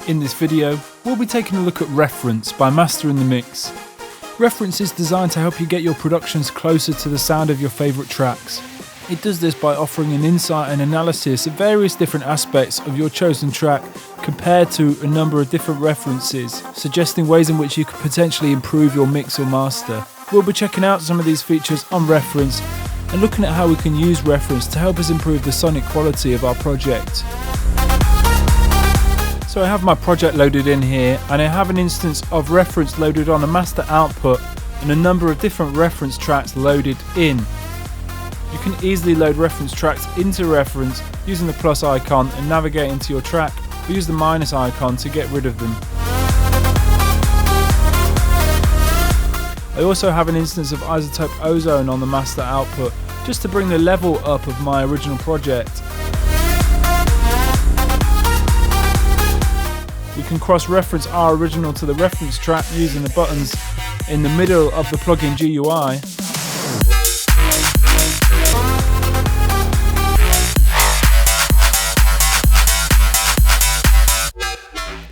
In this video, we'll be taking a look at Reference by Master in the Mix. Reference is designed to help you get your productions closer to the sound of your favourite tracks. It does this by offering an insight and analysis of various different aspects of your chosen track compared to a number of different references, suggesting ways in which you could potentially improve your mix or master. We'll be checking out some of these features on Reference and looking at how we can use Reference to help us improve the sonic quality of our project. So I have my project loaded in here, and I have an instance of Reference loaded on a master output and a number of different reference tracks loaded in. You can easily load reference tracks into Reference using the plus icon and navigate into your track, or use the minus icon to get rid of them. I also have an instance of Isotope Ozone on the master output just to bring the level up of my original project. We can cross-reference our original to the reference track using the buttons in the middle of the plugin GUI.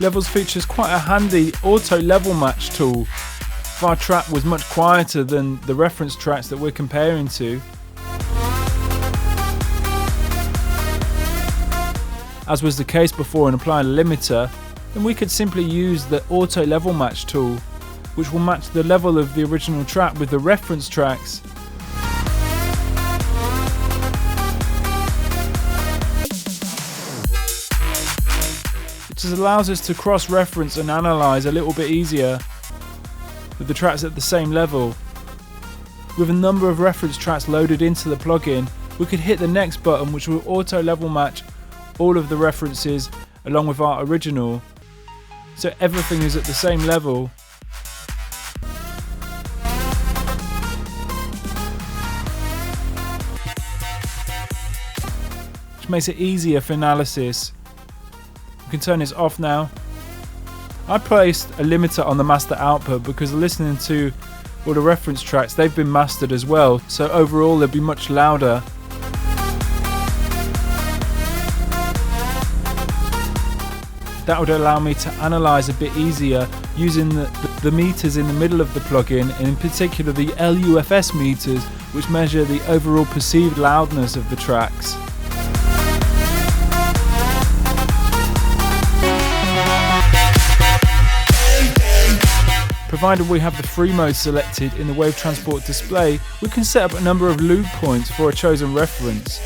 Levels features quite a handy auto level match tool if our track was much quieter than the reference tracks that we're comparing to. As was the case before in applying a limiter, then we could simply use the auto level match tool, which will match the level of the original track with the reference tracks. It just allows us to cross-reference and analyze a little bit easier with the tracks at the same level. With a number of reference tracks loaded into the plugin, we could hit the next button, which will auto level match all of the references along with our original, so everything is at the same level. Which makes it easier for analysis. We can turn this off now. I placed a limiter on the master output because listening to all the reference tracks, they've been mastered as well, so overall they'll be much louder. That would allow me to analyse a bit easier using the meters in the middle of the plugin, and in particular the LUFS meters, which measure the overall perceived loudness of the tracks. Provided we have the free mode selected in the wave transport display, we can set up a number of loop points for a chosen reference.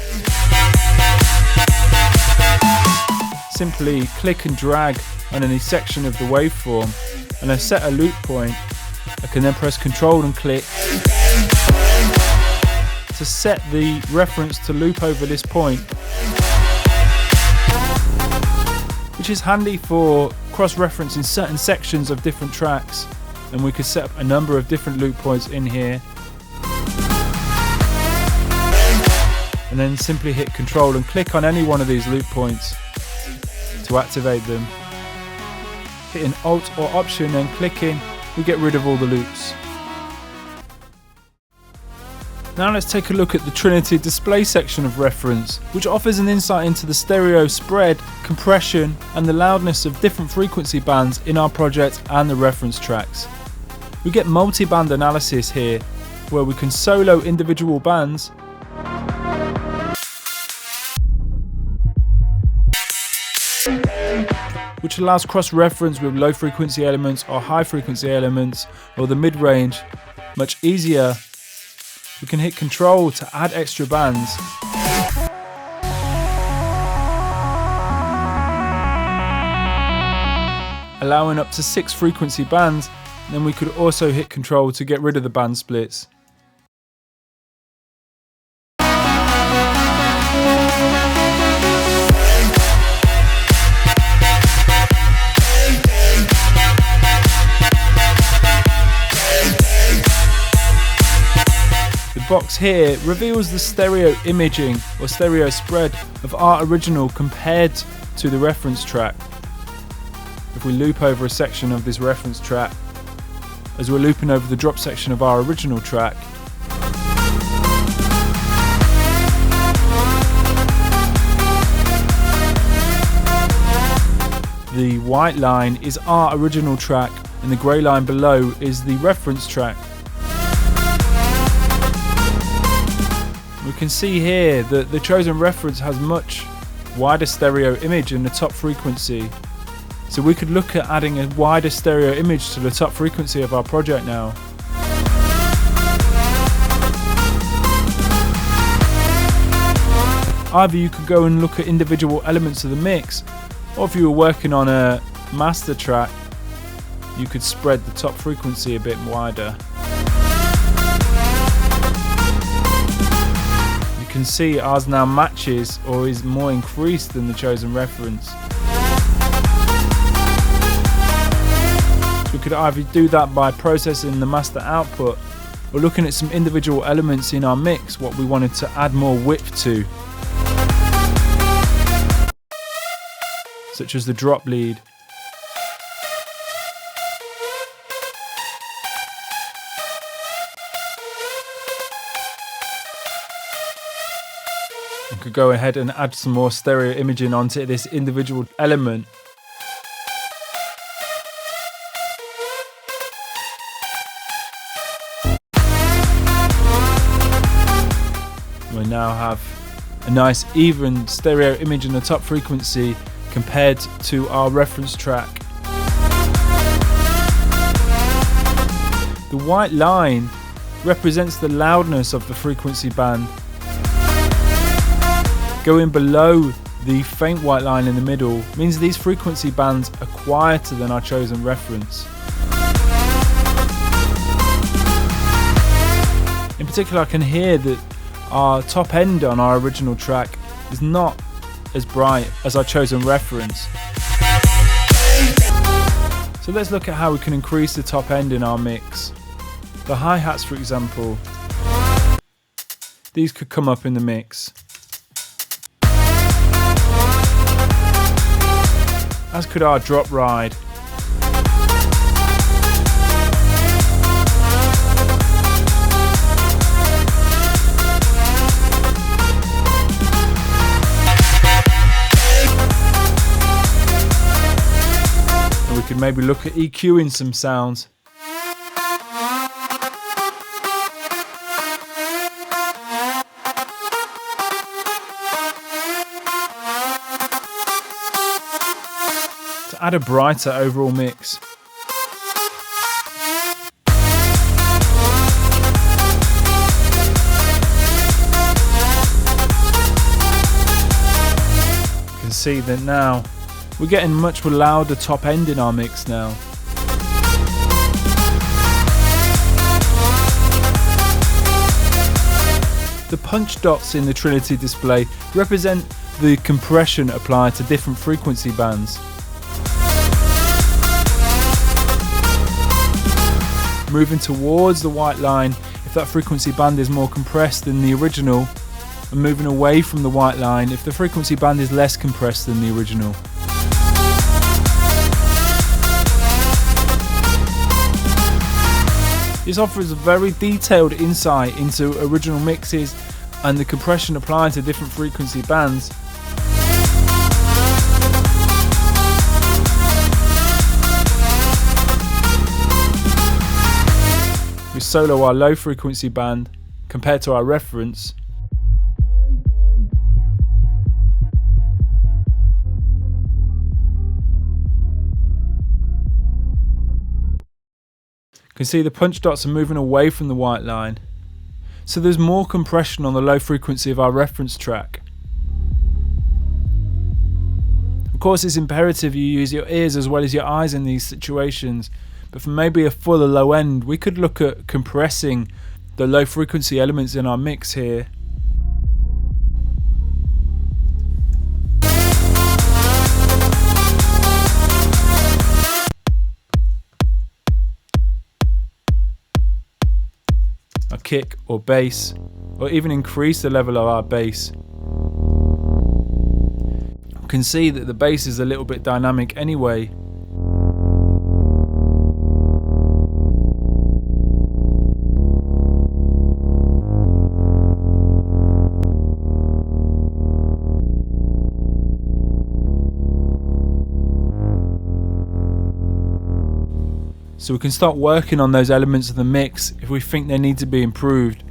Simply click and drag on any section of the waveform and I set a loop point. I can then press Ctrl and click to set the reference to loop over this point, which is handy for cross-referencing certain sections of different tracks, and we could set up a number of different loop points in here and then simply hit Ctrl and click on any one of these loop points to activate them. Hitting Alt or Option and clicking, we get rid of all the loops. Now let's take a look at the Trinity display section of Reference, which offers an insight into the stereo spread, compression and the loudness of different frequency bands in our project and the reference tracks. We get multi-band analysis here, where we can solo individual bands, which allows cross-reference with low frequency elements or high frequency elements or the mid-range much easier. We can hit Ctrl to add extra bands. Allowing up to 6 frequency bands, and then we could also hit Ctrl to get rid of the band splits. The box here reveals the stereo imaging or stereo spread of our original compared to the reference track. If we loop over a section of this reference track, as we're looping over the drop section of our original track, the white line is our original track and the grey line below is the reference track. We can see here that the chosen reference has much wider stereo image in the top frequency. So we could look at adding a wider stereo image to the top frequency of our project now. Either you could go and look at individual elements of the mix, or if you were working on a master track, you could spread the top frequency a bit wider. You can see ours now matches or is more increased than the chosen reference. So we could either do that by processing the master output or looking at some individual elements in our mix, what we wanted to add more width to, such as the drop lead. We could go ahead and add some more stereo imaging onto this individual element. We now have a nice even stereo image in the top frequency compared to our reference track. The white line represents the loudness of the frequency band. Going below the faint white line in the middle means these frequency bands are quieter than our chosen reference. In particular, I can hear that our top end on our original track is not as bright as our chosen reference. So let's look at how we can increase the top end in our mix. The hi-hats, for example, these could come up in the mix, as could our drop ride. And we could maybe look at EQing some sounds. To add a brighter overall mix. You can see that now we're getting much louder top end in our mix now. The punch dots in the Trinity display represent the compression applied to different frequency bands. Moving towards the white line if that frequency band is more compressed than the original, and moving away from the white line if the frequency band is less compressed than the original. This offers a very detailed insight into original mixes and the compression applied to different frequency bands. We solo our low frequency band compared to our reference. You can see the punch dots are moving away from the white line, so there's more compression on the low frequency of our reference track. Of course, it's imperative you use your ears as well as your eyes in these situations, but for maybe a fuller low end, we could look at compressing the low frequency elements in our mix here. A kick or bass, or even increase the level of our bass. You can see that the bass is a little bit dynamic anyway. so we can start working on those elements of the mix if we think they need to be improved.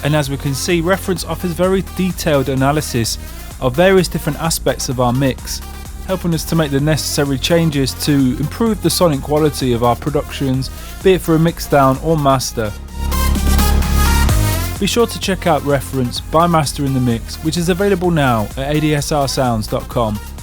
And as we can see, Reference offers very detailed analysis of various different aspects of our mix, helping us to make the necessary changes to improve the sonic quality of our productions, be it for a mixdown or master. Be sure to check out Reference by Master in the Mix, which is available now at adsrsounds.com.